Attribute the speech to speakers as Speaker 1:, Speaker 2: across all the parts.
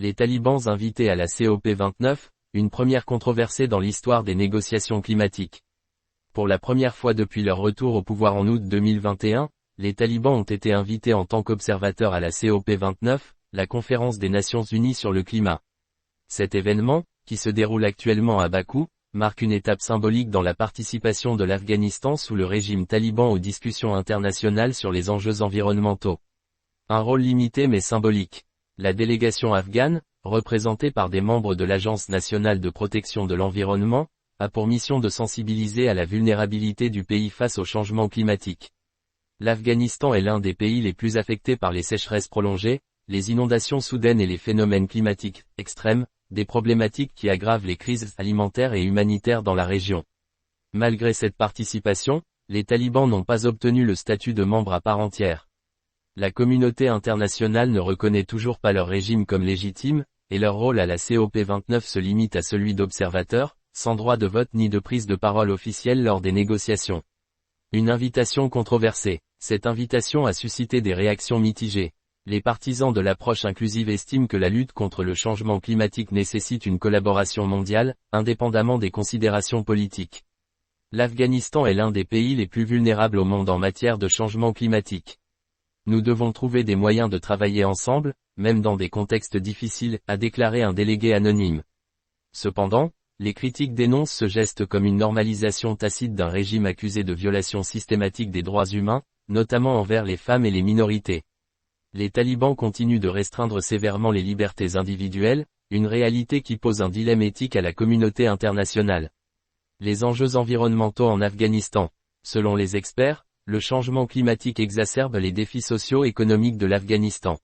Speaker 1: Les talibans invités à la COP29, une première controversée dans l'histoire des négociations climatiques. Pour la première fois depuis leur retour au pouvoir en août 2021, les talibans ont été invités en tant qu'observateurs à la COP29, la conférence des Nations Unies sur le climat. Cet événement, qui se déroule actuellement à Bakou, marque une étape symbolique dans la participation de l'Afghanistan sous le régime taliban aux discussions internationales sur les enjeux environnementaux. Un rôle limité mais symbolique. La délégation afghane, représentée par des membres de l'Agence nationale de protection de l'environnement, a pour mission de sensibiliser à la vulnérabilité du pays face au changement climatique. L'Afghanistan est l'un des pays les plus affectés par les sécheresses prolongées, les inondations soudaines et les phénomènes climatiques extrêmes, des problématiques qui aggravent les crises alimentaires et humanitaires dans la région. Malgré cette participation, les talibans n'ont pas obtenu le statut de membre à part entière. La communauté internationale ne reconnaît toujours pas leur régime comme légitime, et leur rôle à la COP29 se limite à celui d'observateur, sans droit de vote ni de prise de parole officielle lors des négociations. Une invitation controversée. Cette invitation a suscité des réactions mitigées. Les partisans de l'approche inclusive estiment que la lutte contre le changement climatique nécessite une collaboration mondiale, indépendamment des considérations politiques. L'Afghanistan est l'un des pays les plus vulnérables au monde en matière de changement climatique. Nous devons trouver des moyens de travailler ensemble, même dans des contextes difficiles, a déclaré un délégué anonyme. Cependant, les critiques dénoncent ce geste comme une normalisation tacite d'un régime accusé de violation systématique des droits humains, notamment envers les femmes et les minorités. Les talibans continuent de restreindre sévèrement les libertés individuelles, une réalité qui pose un dilemme éthique à la communauté internationale. Les enjeux environnementaux en Afghanistan. Selon les experts, le changement climatique exacerbe les défis socio-économiques de l'Afghanistan.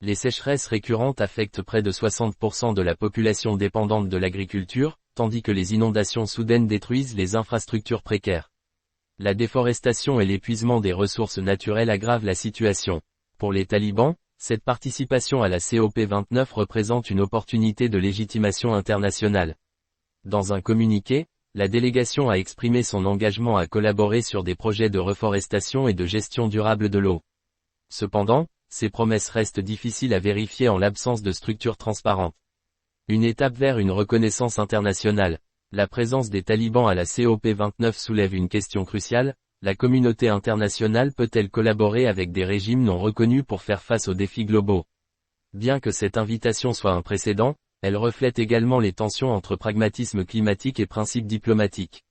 Speaker 1: Les sécheresses récurrentes affectent près de 60% de la population dépendante de l'agriculture, tandis que les inondations soudaines détruisent les infrastructures précaires. La déforestation et l'épuisement des ressources naturelles aggravent la situation. Pour les talibans, cette participation à la COP29 représente une opportunité de légitimation internationale. Dans un communiqué, la délégation a exprimé son engagement à collaborer sur des projets de reforestation et de gestion durable de l'eau. Cependant, ces promesses restent difficiles à vérifier en l'absence de structures transparentes. Une étape vers une reconnaissance internationale. La présence des talibans à la COP29 soulève une question cruciale. La communauté internationale peut-elle collaborer avec des régimes non reconnus pour faire face aux défis globaux? Bien que cette invitation soit un précédent, elle reflète également les tensions entre pragmatisme climatique et principes diplomatiques.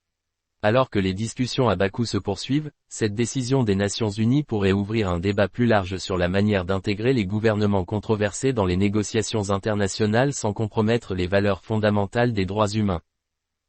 Speaker 1: Alors que les discussions à Bakou se poursuivent, cette décision des Nations Unies pourrait ouvrir un débat plus large sur la manière d'intégrer les gouvernements controversés dans les négociations internationales sans compromettre les valeurs fondamentales des droits humains.